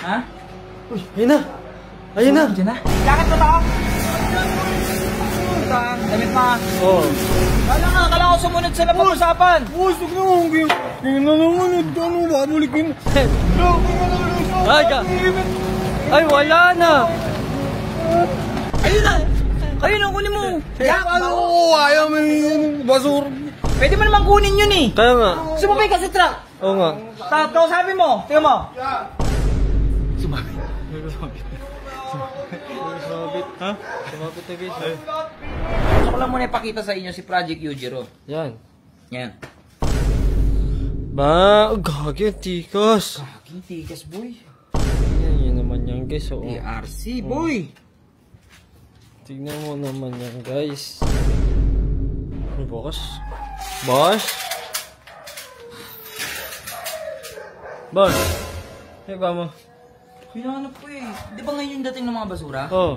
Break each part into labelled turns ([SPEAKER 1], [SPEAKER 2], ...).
[SPEAKER 1] Ha?
[SPEAKER 2] Uy, ayun na. Ayun na.
[SPEAKER 1] Diyan na. Jacket mo to? Damit pa.
[SPEAKER 2] Oo.
[SPEAKER 1] Kala ko sumunod sa napag-usapan.
[SPEAKER 3] Boss, huwag naman. Tingnan na naman. Ano, babalikin.
[SPEAKER 2] Ay, ka. Ay, wala na.
[SPEAKER 1] Ayun na. Ayun na, kunin mo.
[SPEAKER 3] Ano ko, ayaw mo yung basura.
[SPEAKER 1] Pwede mo naman kunin yun eh.
[SPEAKER 2] Kaya nga.
[SPEAKER 1] Sumabay ka sa truck.
[SPEAKER 2] Oo nga.
[SPEAKER 1] Sabi mo. Tingnan mo.
[SPEAKER 2] Sumabit. Ha? Sumabit na guys.
[SPEAKER 1] Gusto ko lang muna ipakita sa inyo si Project Yujiro.
[SPEAKER 2] Yan.
[SPEAKER 1] Yan.
[SPEAKER 2] Ba, gagi ang tikas.
[SPEAKER 1] Kaking tigas, boy.
[SPEAKER 2] Yan naman yan guys. Oo.
[SPEAKER 1] TRC, boy.
[SPEAKER 2] Tignan mo naman yan guys. Boss? Boss? Boss? Ano ba mo?
[SPEAKER 1] Hinahanap ko eh. Di ba ngayon yung dating ng mga basura?
[SPEAKER 2] Oh.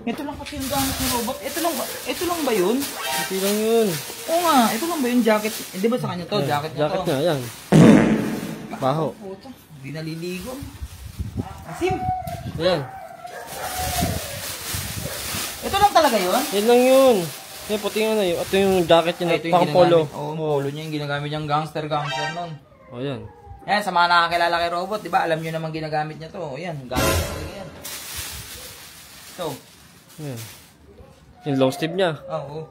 [SPEAKER 1] Ito lang kasi yung gamit ng robot. Ito lang ba yun?
[SPEAKER 2] Hindi lang yun.
[SPEAKER 1] Oo nga, ito lang ba yung jacket? Eh, di ba sa kanya to? Jacket niya
[SPEAKER 2] Jacket
[SPEAKER 1] to.
[SPEAKER 2] nga, yan. Baho.
[SPEAKER 1] Puta, hindi naliligo. Asim!
[SPEAKER 2] Ayan.
[SPEAKER 1] Ito lang talaga yun?
[SPEAKER 2] Yan lang yun. Yan, puti nga na yun. Ito yung jacket niya
[SPEAKER 1] Ito
[SPEAKER 2] na
[SPEAKER 1] yung
[SPEAKER 2] pang polo.
[SPEAKER 1] Oo, polo niya yung ginagamit niyang gangster nun.
[SPEAKER 2] O, yan.
[SPEAKER 1] Yan, sa mga nakakilala kay robot, di ba? Alam niyo naman ginagamit niya to. O yan, gamit niya talaga yan. Ito.
[SPEAKER 2] Yan. Yung long sleeve niya.
[SPEAKER 1] Oo.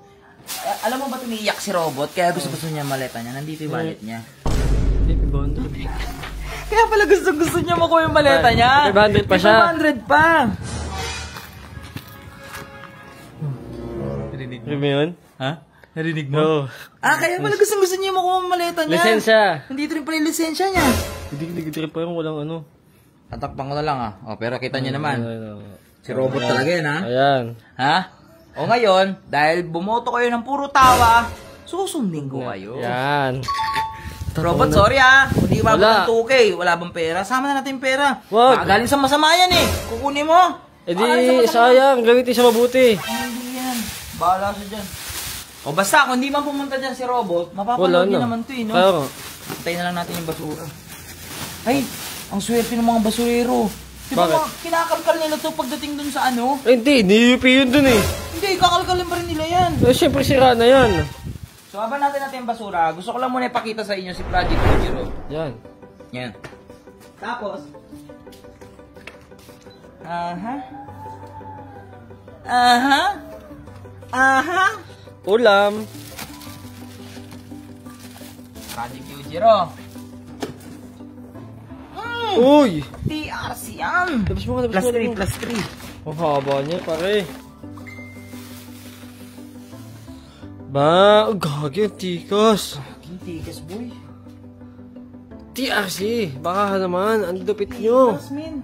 [SPEAKER 1] Alam mo ba tumiiyak si robot? Kaya gusto niya maleta niya. Nandito yung wallet niya.
[SPEAKER 2] 500.
[SPEAKER 1] Kaya pala gusto niya makuha yung maleta niya.
[SPEAKER 2] 500 pa siya.
[SPEAKER 1] 500 pa.
[SPEAKER 2] Ano mo yun?
[SPEAKER 1] Ha? Narinig mo?
[SPEAKER 2] Oo.
[SPEAKER 1] Kaya pala gusto niya makuha yung maleta niya.
[SPEAKER 2] Lisensya.
[SPEAKER 1] Nandito rin pala yung lisensya niya.
[SPEAKER 2] Hindi pa yung walang ano.
[SPEAKER 1] Tatakpan ko na lang pero kita niyo naman.
[SPEAKER 2] Ayan.
[SPEAKER 1] Si robot talaga yan
[SPEAKER 2] Ayan.
[SPEAKER 1] Ha? O ngayon, dahil bumoto kayo ng puro tawa, susundin ko kayo.
[SPEAKER 2] Yan.
[SPEAKER 1] Robot, sorry hindi ba
[SPEAKER 2] Wala.
[SPEAKER 1] ng 2K? Wala bang pera? Sama na natin yung pera.
[SPEAKER 2] Wag.
[SPEAKER 1] Galing sa masama yan eh. Kukunin mo.
[SPEAKER 2] Eh di,
[SPEAKER 1] Galing sa masama.
[SPEAKER 2] sayang. Gamitin siya mabuti.
[SPEAKER 1] Hindi yan. Bahala siya dyan. O basta, kung di man pumunta dyan si robot,
[SPEAKER 2] Wala
[SPEAKER 1] mapapanood niyo
[SPEAKER 2] na.
[SPEAKER 1] naman to eh, no?
[SPEAKER 2] Kaya nga.
[SPEAKER 1] Antayin na lang natin yung basura. Ay, ang swerte ng mga basurero. Di ba
[SPEAKER 2] Bakit?
[SPEAKER 1] kinakalkal nila to pagdating dun sa ano?
[SPEAKER 2] Eh, hindi. Niyupi yun dun eh.
[SPEAKER 1] Hindi, kakalkalin pa rin nila yan.
[SPEAKER 2] Eh, syempre sira na yan.
[SPEAKER 1] So, habang natin yung basura, gusto ko lang muna ipakita sa inyo si Project Yujiro.
[SPEAKER 2] Yan.
[SPEAKER 1] Yan. Tapos, aha.
[SPEAKER 2] Ulam.
[SPEAKER 1] Project Yujiro.
[SPEAKER 2] Uy!
[SPEAKER 1] TRC yan.
[SPEAKER 2] Labas mo ka,
[SPEAKER 1] Plus
[SPEAKER 2] labas
[SPEAKER 1] 3,
[SPEAKER 2] mo.
[SPEAKER 1] plus 3.
[SPEAKER 2] Ang haba niya, pare. Ba, gagi ang tikas.
[SPEAKER 1] Tikas, boy.
[SPEAKER 2] TRC, baka naman, ang lupit nyo.
[SPEAKER 1] Tikas, min.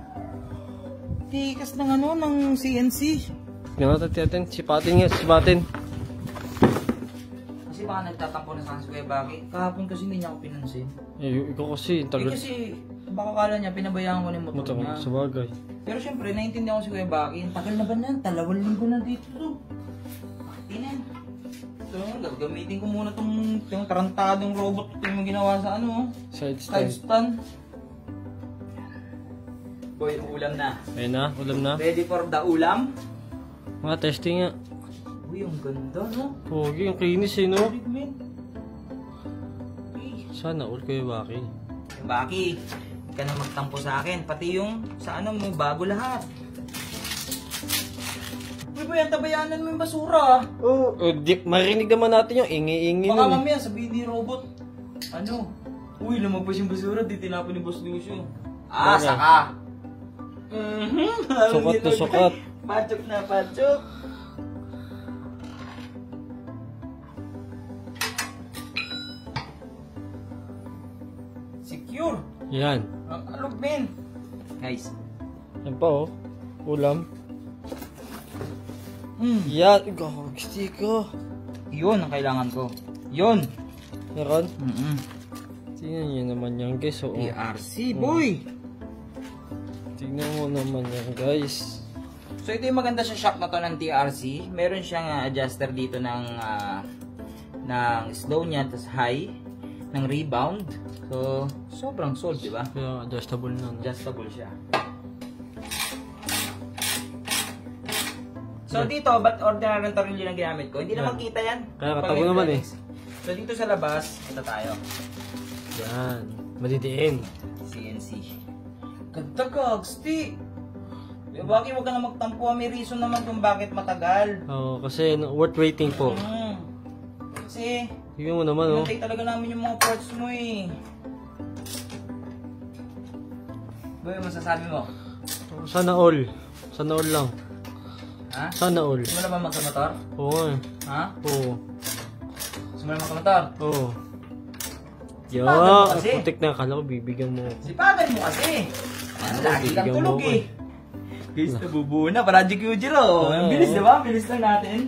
[SPEAKER 1] Tikas ng ng CNC.
[SPEAKER 2] Nga natin, sipatin nga, sipatin.
[SPEAKER 1] Kasi baka nagtatampo na sa akin si Kuya Baki. Kahapon kasi hindi niya ako pinansin.
[SPEAKER 2] Eh, ikaw kasi, tagal.
[SPEAKER 1] Kasi baka kala niya, pinabayaan ko na yung motor niya.
[SPEAKER 2] Sa bagay.
[SPEAKER 1] Pero syempre, naiintindihan ko si Kuya Baki. Ang tagal na ba na? 2 linggo na dito to. Tinen. So, gagamitin ko muna tong tarantadong robot yung ginawa sa
[SPEAKER 2] Side
[SPEAKER 1] side
[SPEAKER 2] stand.
[SPEAKER 1] stand. Boy, ulam na.
[SPEAKER 2] Ayun na, ulam na.
[SPEAKER 1] Ready for the ulam?
[SPEAKER 2] Mga testing nga.
[SPEAKER 1] Uy, ang ganda, no?
[SPEAKER 2] Pogi, ang kinis eh, no?
[SPEAKER 1] Big man.
[SPEAKER 2] Sana all kayo baki.
[SPEAKER 1] Baki, hindi ka na magtampo sa akin. Pati yung sa mo, bago lahat. Uy, boy, ang tabayanan mo yung basura.
[SPEAKER 2] Oh, marinig naman natin yung ingi-ingi
[SPEAKER 1] Baka
[SPEAKER 2] nun.
[SPEAKER 1] mamaya sabihin ni robot, uy, lumagpas yung basura, di tinapon ni Boss Lucio.
[SPEAKER 2] Bagay.
[SPEAKER 1] Saka.
[SPEAKER 2] Sukat na sukat.
[SPEAKER 1] Pachok na pachok. Secure.
[SPEAKER 2] Yan.
[SPEAKER 1] Ang alog, men. Guys.
[SPEAKER 2] Yan pa oh. Ulam. Yan. Gagsti ko.
[SPEAKER 1] Yun ang kailangan ko. Yun.
[SPEAKER 2] Meron?
[SPEAKER 1] Mm-mm.
[SPEAKER 2] Tingnan nyo naman yan guys. Oo.
[SPEAKER 1] TRC, boy.
[SPEAKER 2] Tingnan mo naman yan guys.
[SPEAKER 1] So ito yung maganda sa shock na to ng TRC. Meron siyang adjuster dito ng slow niya, tapos high. ng rebound. So, sobrang sold, di ba?
[SPEAKER 2] Kaya adjustable na. No?
[SPEAKER 1] Adjustable siya. So dito, ba't ordinary ng tornilyo lang ginamit ko? Hindi naman kita yan.
[SPEAKER 2] Kaya katabo naman eh.
[SPEAKER 1] So dito sa labas, ito tayo.
[SPEAKER 2] Yan. Madidiin.
[SPEAKER 1] CNC. Ganda Gags, di. Bakit wag ka na magtampo? May reason naman kung bakit matagal.
[SPEAKER 2] Oo, kasi worth waiting po.
[SPEAKER 1] Kasi,
[SPEAKER 2] Tingnan mo naman, oh.
[SPEAKER 1] pinatay talaga namin yung mga parts mo eh. Boy, masasabi mo?
[SPEAKER 2] Sana all. Sana all lang.
[SPEAKER 1] Ha?
[SPEAKER 2] Sana all.
[SPEAKER 1] Gusto mo na ba magkamotor?
[SPEAKER 2] Oo nga eh.
[SPEAKER 1] Ha?
[SPEAKER 2] Oo.
[SPEAKER 1] Gusto mo na magkamotor?
[SPEAKER 2] Oo.
[SPEAKER 1] Sipagan mo kasi.
[SPEAKER 2] Putik na. Akala ko bibigyan mo.
[SPEAKER 1] Sipagan mo kasi. Lagi kang
[SPEAKER 2] bibigyan
[SPEAKER 1] tulog
[SPEAKER 2] mo
[SPEAKER 1] eh. Guys, nabubuo na. Project Yujiro. Ang bilis, di ba? Bilis lang natin.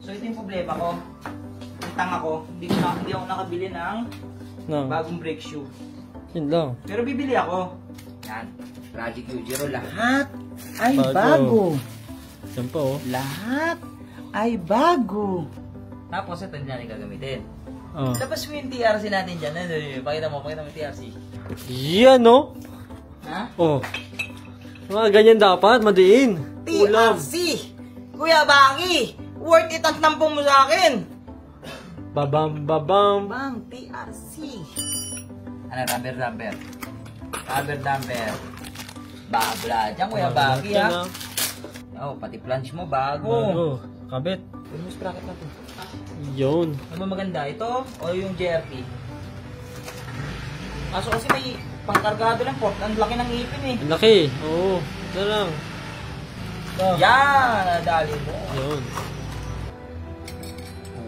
[SPEAKER 1] So, ito yung problema ko. Yung tanga ko, hindi ako nakabili ng bagong brake shoe.
[SPEAKER 2] Yun lang.
[SPEAKER 1] Pero bibili ako. Yan. Project Yujiro. Lahat ay
[SPEAKER 2] Bago.
[SPEAKER 1] bago.
[SPEAKER 2] Yan pa, oh.
[SPEAKER 1] Lahat ay bago. Tapos, ito dyan yung gagamitin.
[SPEAKER 2] Oh.
[SPEAKER 1] Labas mo yung TRC natin dyan. Pakita mo yung TRC.
[SPEAKER 2] Yan, oh.
[SPEAKER 1] Ha?
[SPEAKER 2] Oh. Mga ganyan dapat, madiin. Ulam.
[SPEAKER 1] TRC! Kuya Baki! Worth it ang tampong mo sa akin!
[SPEAKER 2] Babam, babam.
[SPEAKER 1] Bang, TRC! Ano, rubber dumper? Rubber dumper. Babla dyan, Kuya Baki, ha? Oh, pati planch mo, bago.
[SPEAKER 2] Bago. Kabit.
[SPEAKER 1] Yung sprocket na to.
[SPEAKER 2] Yun.
[SPEAKER 1] Ano ba maganda? Ito o yung JRP? Kaso kasi may pangkargado lang po. Ang laki ng ipin eh.
[SPEAKER 2] Ang laki. Oo. Ito lang.
[SPEAKER 1] Yan! Nadali mo.
[SPEAKER 2] Yun.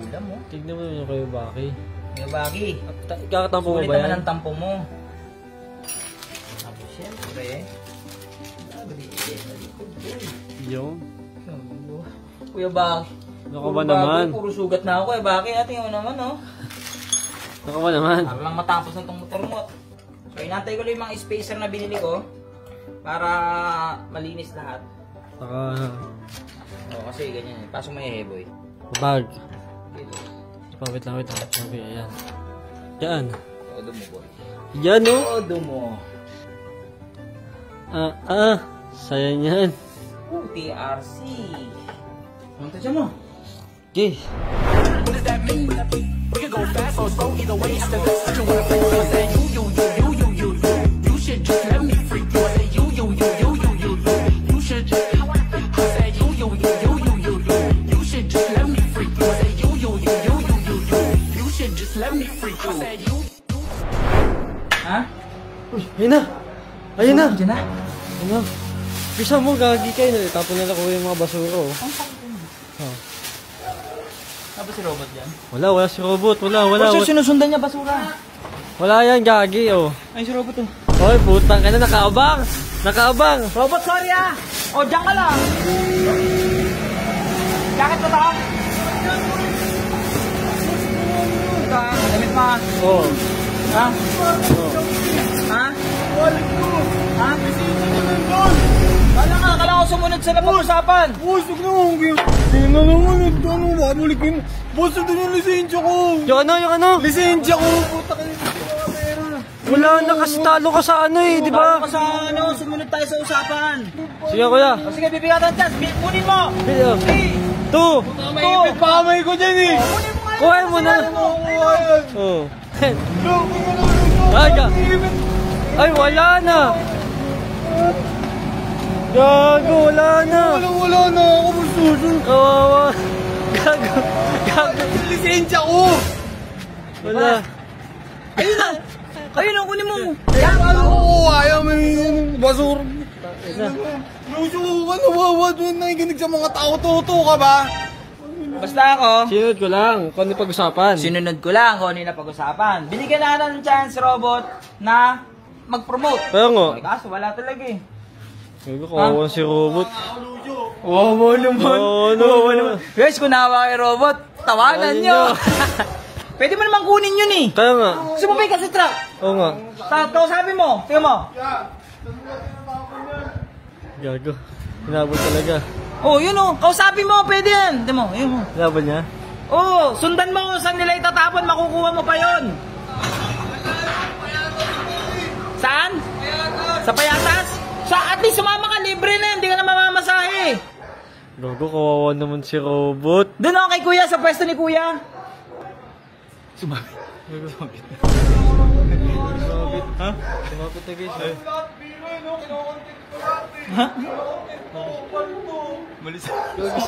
[SPEAKER 1] Ulam mo.
[SPEAKER 2] Tignan mo yung kayo, Baki.
[SPEAKER 1] Kuya Baki.
[SPEAKER 2] Ikakatampo mo
[SPEAKER 1] Sulit
[SPEAKER 2] ba
[SPEAKER 1] naman
[SPEAKER 2] yan?
[SPEAKER 1] ang tampo mo. Tapos syempre,
[SPEAKER 2] Yun.
[SPEAKER 1] Kuya Baki.
[SPEAKER 2] Ano ka ba naman?
[SPEAKER 1] Puro sugat na ako eh. Bakit? Tingnan mo naman, oh.
[SPEAKER 2] Ano ka ba naman?
[SPEAKER 1] Para lang matapos ng itong motor mo. So, inantay ko lang yung mga spacer na binili ko para malinis lahat.
[SPEAKER 2] Saka,
[SPEAKER 1] Oo, kasi ganyan eh. Pasok may boy.
[SPEAKER 2] bag.
[SPEAKER 1] Dito.
[SPEAKER 2] Wait lang. Okay, ayan. Yan.
[SPEAKER 1] Todo mo, boy.
[SPEAKER 2] Yan, oh.
[SPEAKER 1] Todo mo.
[SPEAKER 2] Saya niyan.
[SPEAKER 1] TRC. Punta siya mo.
[SPEAKER 2] Okay.
[SPEAKER 4] What does that mean? We can go fast or slow, either way. I'm the best. But you wanna play with me? I say you. You should just let me freak you. I say you. You should. I say you. You should just let me freak you. I say you. You should just let me freak you. I say you.
[SPEAKER 1] Ha?
[SPEAKER 2] Uy, ayun na. Ayun na.
[SPEAKER 1] Diyan na.
[SPEAKER 2] Ano? Bisa mo, gagi kayo. Tapon nila ko yung mga basura, oh.
[SPEAKER 1] Tapos si robot dyan.
[SPEAKER 2] Wala si robot. Wala.
[SPEAKER 1] Kasi sinusundan niya basura.
[SPEAKER 2] Wala yan, gagi, oh.
[SPEAKER 1] Ay, si robot oh.
[SPEAKER 2] Hoy, putang ka na, nakaabang.
[SPEAKER 1] Robot, sorry ah! O, dyan ka lang! Jacket mo to? Damit mo ah.
[SPEAKER 2] Oh.
[SPEAKER 1] Ha? Ha? Ha? Kala ko sumunod sa napag-usapan.
[SPEAKER 3] Boss, huwag naman kayo. Tingnan na naman, ano, babalikin. Boss, ito yung lisensya ko.
[SPEAKER 2] Yung ano?
[SPEAKER 3] Lisensya ko, puta kayo. Pera.
[SPEAKER 2] Wala na kasi talo ka sa ano eh, di ba?
[SPEAKER 1] Talo ka sa ano, sumunod tayo sa usapan.
[SPEAKER 2] Sige, kuya.
[SPEAKER 1] O sige, bibigyan ka ng chance. Kunin mo!
[SPEAKER 2] Video.
[SPEAKER 1] 3,
[SPEAKER 2] 2.
[SPEAKER 3] May ipit pa kamay ko dyan eh.
[SPEAKER 2] Kuhain mo na.
[SPEAKER 3] Nakuha yan.
[SPEAKER 2] Oh.
[SPEAKER 3] Look, tingnan
[SPEAKER 2] Ay, ay, wala na. Gago, wala na.
[SPEAKER 3] Wala na ako, boss.
[SPEAKER 2] Kawawa. Gago.
[SPEAKER 3] Yung lisensya ko.
[SPEAKER 2] Wala.
[SPEAKER 1] Ayun ang kunin mo.
[SPEAKER 3] Yan, ano ko kuha? Ayaw, may basura.
[SPEAKER 2] Isa.
[SPEAKER 3] Lucio ka, nawawad mo nakikinig sa mga tao. Toto ka ba?
[SPEAKER 1] Basta ako,
[SPEAKER 2] Sinunod ko lang kung ano pag-usapan.
[SPEAKER 1] sinunod ko lang kung ano yung napag-usapan. Binigyan na ng chance, robot, na mag-promote.
[SPEAKER 2] Kaya nga.
[SPEAKER 1] Okay, kaso wala talaga eh.
[SPEAKER 2] Gago, kawawa si robot.
[SPEAKER 1] Wawa naman.
[SPEAKER 2] Wawa naman.
[SPEAKER 1] Guys, kung nawa kay robot, tawanan
[SPEAKER 2] Tawanan
[SPEAKER 1] nyo.
[SPEAKER 2] nyo.
[SPEAKER 1] Pwede mo naman kunin yun eh.
[SPEAKER 2] Kaya nga.
[SPEAKER 1] Sumabay ka sa truck.
[SPEAKER 2] Oo nga.
[SPEAKER 1] Sabi mo, tingnan mo.
[SPEAKER 2] Gago. Hinabol talaga.
[SPEAKER 1] Oh, yun oh. Kausapin mo, pwede yan. Tingnan mo, yun oh.
[SPEAKER 2] Hinabol niya?
[SPEAKER 1] Oh, sundan mo kung saan nila itatapon, makukuha mo pa yun. Saan? Sa Payatas? At least sumama ka, libre na, hindi ka na mamamasahe.
[SPEAKER 2] Gago, kawawa naman si Robot.
[SPEAKER 1] Doon ako kay Kuya, sa pwesto ni Kuya.
[SPEAKER 2] Sumapit. Ha? Sumapit na guys.
[SPEAKER 1] Ha?
[SPEAKER 2] Malis. Gago,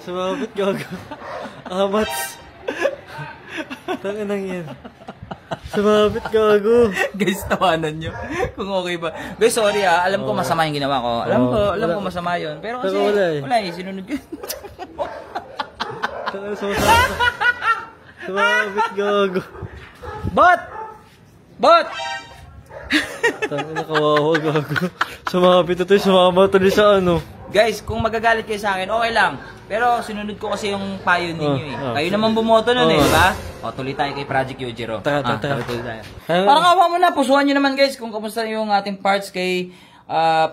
[SPEAKER 2] sumapit, gago. Amats. Tanginang yan. Sumapit, gago.
[SPEAKER 1] Guys, tawanan nyo. Kung okay ba. Guys, sorry alam ko masama yung ginawa ko. Alam ko masama yun. Pero kasi, wala eh. Sinunod ko.
[SPEAKER 2] Sumapit, gago.
[SPEAKER 1] Bot!
[SPEAKER 2] Tangina, kawawa, gago. Sumapit ito, sumama tuloy sa ano.
[SPEAKER 1] Guys, kung magagalit kayo sa akin, okay lang. Pero sinunod ko kasi yung payo ninyo eh. Kayo naman bumoto nun eh, di ba? O, tuloy tayo kay Project Yujiro.
[SPEAKER 2] Tara.
[SPEAKER 1] Tuloy tayo. Parang awa mo na, pusuhan nyo naman guys kung kamusta yung ating parts kay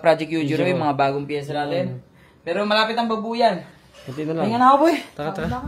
[SPEAKER 1] Project Yujiro, yung mga bagong piyesa natin. Pero malapit ang babuyan.
[SPEAKER 2] Kunti na lang.
[SPEAKER 1] Pahinga na ako boy.
[SPEAKER 2] Tara.